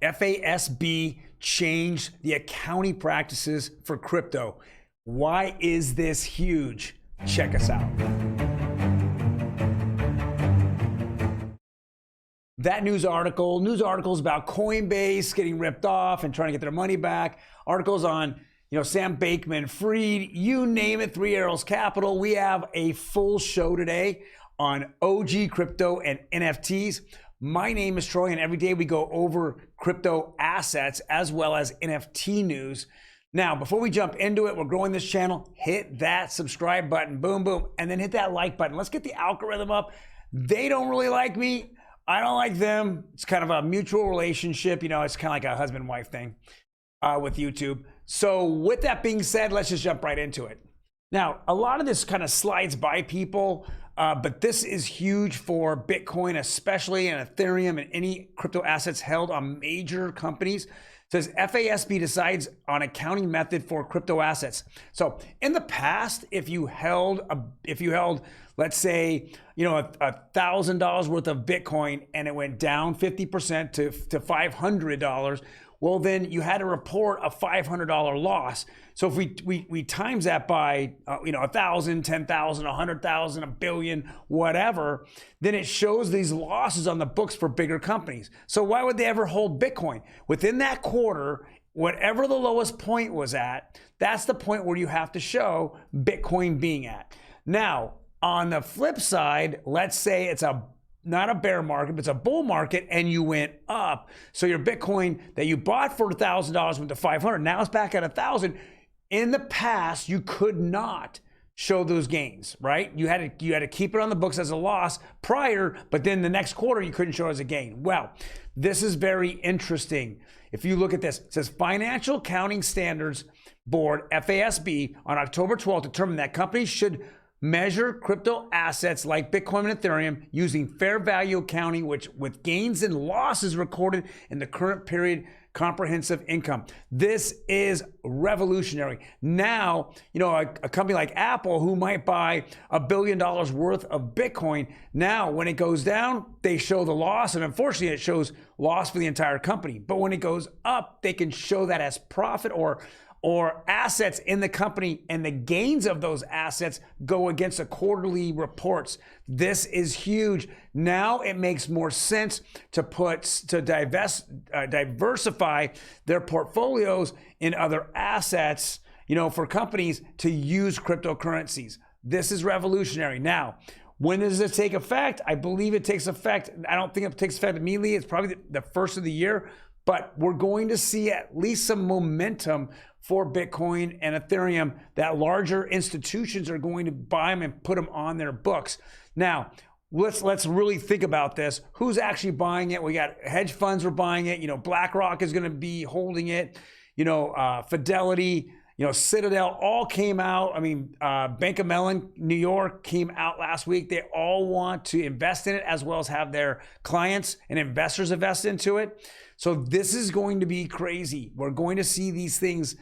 FASB changed the accounting practices for crypto. Why is this huge? Check us out. That news articles about Coinbase getting ripped off and trying to get their money back. Articles on, Sam Bankman-Fried, you name it, Three Arrows Capital. We have a full show today on OG crypto and NFTs. My name is Troy, and every day we go over crypto assets as well as NFT news. Now, before we jump into it, we're growing this channel. Hit that subscribe button, boom, boom, and then hit that like button. Let's get the algorithm up. They don't really like me. I don't like them. It's kind of a mutual relationship. It's kind of like a husband-wife thing with YouTube. So with that being said, let's just jump right into it. Now, a lot of this kind of slides by people, but this is huge for Bitcoin, especially, and Ethereum, and any crypto assets held on major companies. It says FASB decides on accounting method for crypto assets. So in the past, if you held, let's say, $1,000 worth of Bitcoin and it went down 50% to $500, well, then you had to report a $500 loss. So if we times that by 1,000, 10,000, 100,000, a billion, whatever, then it shows these losses on the books for bigger companies. So why would they ever hold Bitcoin? Within that quarter, whatever the lowest point was at, that's the point where you have to show Bitcoin being at. Now, on the flip side, let's say it's not a bear market, but it's a bull market, and you went up. So your Bitcoin that you bought for $1,000 went to 500. Now it's back at 1,000. In the past, you could not show those gains, right? You had to keep it on the books as a loss prior, but then the next quarter you couldn't show as a gain. Well, this is very interesting. If you look at this, it says Financial Accounting Standards Board, FASB, on October 12th determined that companies should measure crypto assets like Bitcoin and Ethereum using fair value accounting, which with gains and losses recorded in the current period comprehensive income. This is revolutionary. Now, a company like Apple, who might buy $1 billion worth of Bitcoin, now when it goes down, they show the loss, and unfortunately it shows loss for the entire company. But when it goes up, they can show that as profit or assets in the company, and the gains of those assets go against the quarterly reports. This is huge. Now it makes more sense to diversify their portfolios in other assets, for companies to use cryptocurrencies. This is revolutionary. Now, when does this take effect? I believe it takes effect. I don't think it takes effect immediately. It's probably the first of the year, but we're going to see at least some momentum for Bitcoin and Ethereum, that larger institutions are going to buy them and put them on their books. Now, let's really think about this. Who's actually buying it? We got hedge funds are buying it. BlackRock is going to be holding it. Fidelity, Citadel all came out. I mean, Bank of Mellon, New York came out last week. They all want to invest in it as well as have their clients and investors invest into it. So this is going to be crazy. We're going to see these things,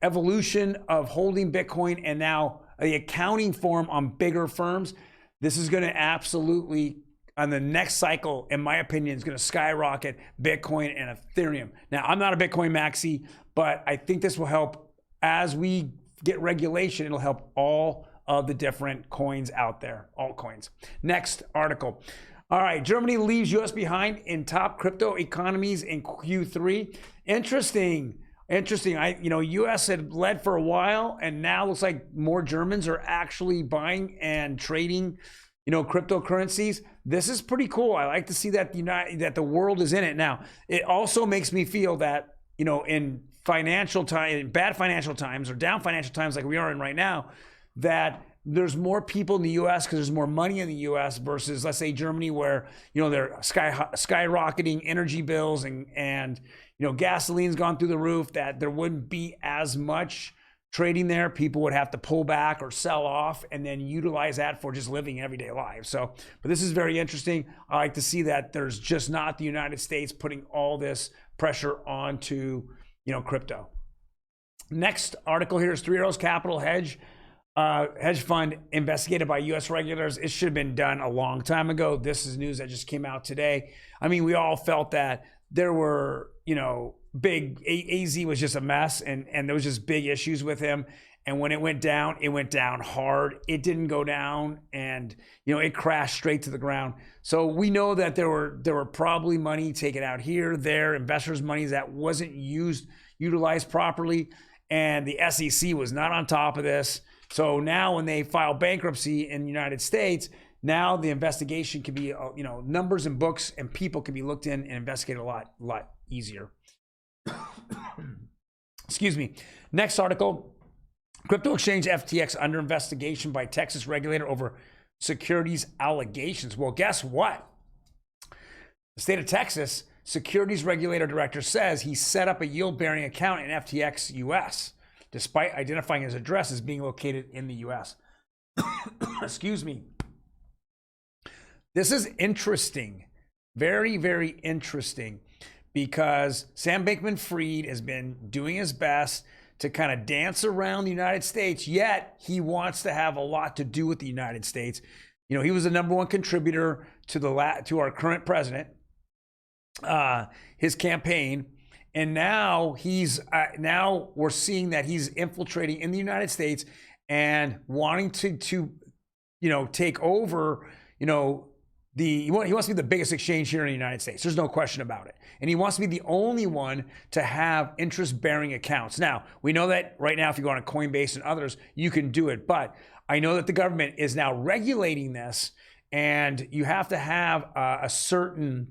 evolution of holding Bitcoin and now the accounting form on bigger firms. This is going to absolutely, on the next cycle, in my opinion, is going to skyrocket Bitcoin and Ethereum. Now, I'm not a Bitcoin maxi, but I think this will help as we get regulation. It'll help all of the different coins out there, altcoins. Next article. All right, Germany leaves US behind in top crypto economies in Q3. Interesting. US had led for a while, and now looks like more Germans are actually buying and trading, cryptocurrencies. This is pretty cool. I like to see that that the world is in it now. It also makes me feel that, in financial time, bad financial times or down financial times like we are in right now, that there's more people in the U.S. because there's more money in the U.S. versus, let's say, Germany, where they're skyrocketing energy bills and gasoline's gone through the roof. That there wouldn't be as much trading there. People would have to pull back or sell off and then utilize that for just living everyday lives. So, but this is very interesting. I like to see that there's just not the United States putting all this pressure onto crypto. Next article here is Three Arrows Capital Hedge. Hedge fund investigated by U.S. regulators. It should have been done a long time ago. This is news that just came out today. I mean, we all felt that there were, big AZ was just a mess, and there was just big issues with him. And when it went down hard. It didn't go down, and it crashed straight to the ground. So we know that there were probably money taken out here, there, investors' money that wasn't utilized properly, and the SEC was not on top of this. So now when they file bankruptcy in the United States, now the investigation can be, numbers and books and people can be looked in and investigated a lot easier. Excuse me. Next article. Crypto exchange FTX under investigation by Texas regulator over securities allegations. Well, guess what? The state of Texas securities regulator director says he set up a yield-bearing account in FTX US, despite identifying his address as being located in the US. Excuse me. This is interesting. Very, very interesting, because Sam Bankman-Fried has been doing his best to kind of dance around the United States, yet he wants to have a lot to do with the United States. He was the #1 contributor to our current president, his campaign, and now now we're seeing that he's infiltrating in the United States and wanting to take over, he wants to be the biggest exchange here in the United States. There's no question about it. And he wants to be the only one to have interest-bearing accounts. Now, we know that right now, if you go on a Coinbase and others, you can do it. But I know that the government is now regulating this, and you have to have a certain,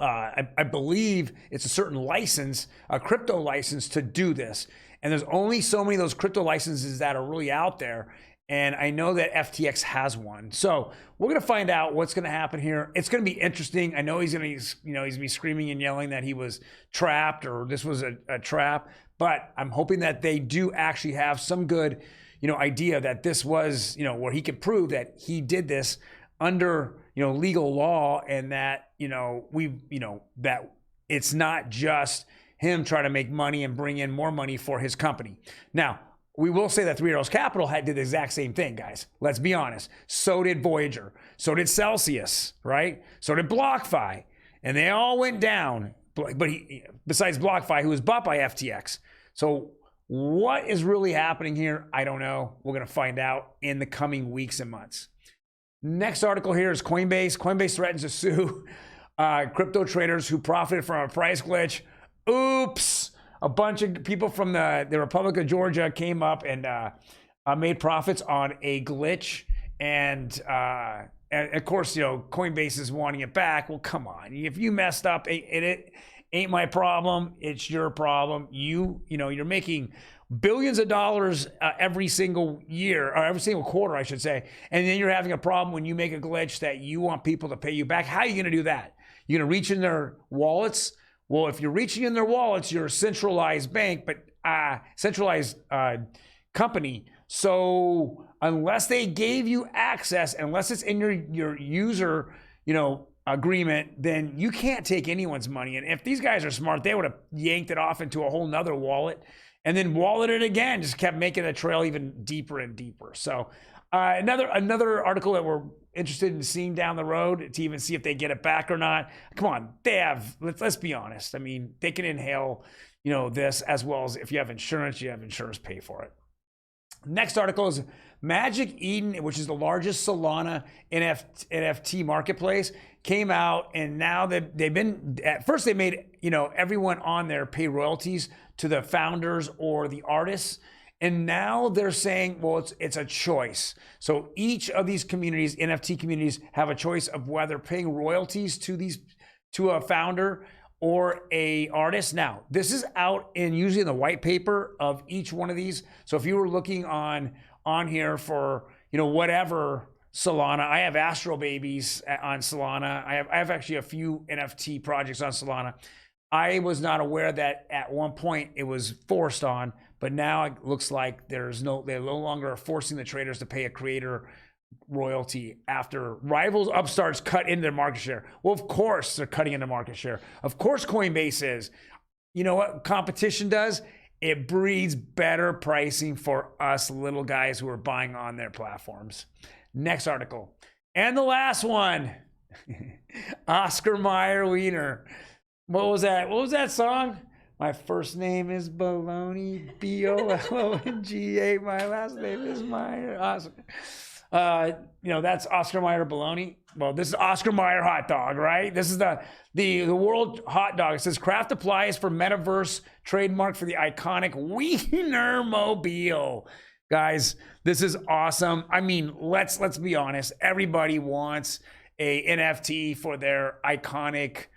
I believe it's a certain license, a crypto license to do this. And there's only so many of those crypto licenses that are really out there. And I know that FTX has one. So we're going to find out what's going to happen here. It's going to be interesting. I know he's going to, he's going to be screaming and yelling that he was trapped or this was a trap, but I'm hoping that they do actually have some good, idea that this was, where he could prove that he did this under, legal law, and that, that it's not just him trying to make money and bring in more money for his company. Now, we will say that Three Arrows Capital did the exact same thing, guys. Let's be honest. So did Voyager. So did Celsius, right? So did BlockFi. And they all went down. But besides BlockFi, who was bought by FTX. So what is really happening here? I don't know. We're going to find out in the coming weeks and months. Next article here is Coinbase. Coinbase threatens to sue crypto traders who profited from a price glitch. Oops. A bunch of people from the Republic of Georgia came up and made profits on a glitch. And of course, Coinbase is wanting it back. Well, come on. If you messed up, it ain't my problem. It's your problem. You're making billions of dollars every single year, or every single quarter, I should say. And then you're having a problem when you make a glitch that you want people to pay you back. How are you going to do that? You're going to reach in their wallets? Well, if you're reaching in their wallets, you're a centralized bank, but centralized company. So unless they gave you access, unless it's in your user, agreement, then you can't take anyone's money. And if these guys are smart, they would have yanked it off into a whole nother wallet and then walleted it again, just kept making the trail even deeper and deeper. So another article that we're interested in seeing down the road to even see if they get it back or not. Come on, they have, let's be honest. I mean, they can inhale, this, as well as if you have insurance pay for it. Next article is Magic Eden, which is the largest Solana NFT marketplace, came out, and now they've been, at first they made, everyone on there pay royalties to the founders or the artists. And now they're saying, well, it's a choice. So each of these communities, NFT communities, have a choice of whether paying royalties to a founder or a artist. Now, this is out usually in the white paper of each one of these. So if you were looking on here for, whatever Solana, I have Astro Babies on Solana. I have actually a few NFT projects on Solana. I was not aware that at one point it was forced on, but now it looks like they're no longer forcing the traders to pay a creator royalty after rivals upstarts cut into their market share. Well, of course they're cutting into market share. Of course Coinbase is. You know what competition does? It breeds better pricing for us little guys who are buying on their platforms. Next article. And the last one. Oscar Mayer Wiener. What was that? What was that song? My first name is Bologna, Bolonga. My last name is Meyer. That's Oscar Mayer Bologna. Well, this is Oscar Mayer hot dog, right? This is the world hot dog. It says Kraft applies for Metaverse trademark for the iconic Wienermobile. Guys, this is awesome. I mean, let's be honest. Everybody wants a NFT for their iconic,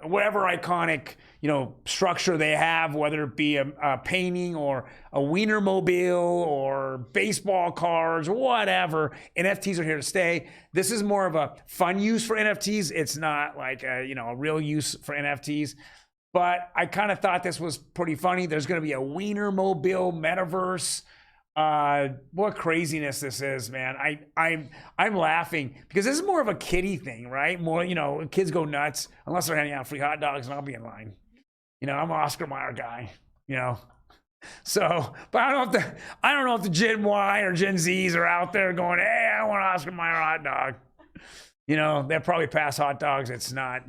whatever iconic, structure they have, whether it be a painting or a Wienermobile or baseball cards, whatever. NFTs are here to stay. This is more of a fun use for NFTs. It's not like a real use for NFTs. But I kind of thought this was pretty funny. There's going to be a Wienermobile metaverse. What craziness this is, man. I'm laughing because this is more of a kiddie thing, right? More, kids go nuts unless they're handing out free hot dogs, and I'll be in line. I'm an Oscar Mayer guy, So, but I don't know if the Gen Y or Gen Zs are out there going, hey, I want an Oscar Mayer hot dog. They'll probably pass hot dogs. It's not,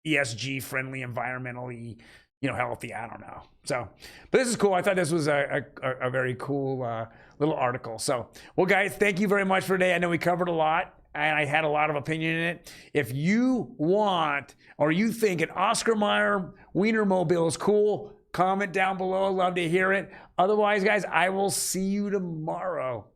ESG friendly, environmentally, healthy. I don't know. So, but this is cool. I thought this was a very cool little article. So, well, guys, thank you very much for today. I know we covered a lot, and I had a lot of opinion in it. If you want or you think an Oscar Mayer Wienermobile is cool, comment down below. Love to hear it. Otherwise, guys, I will see you tomorrow.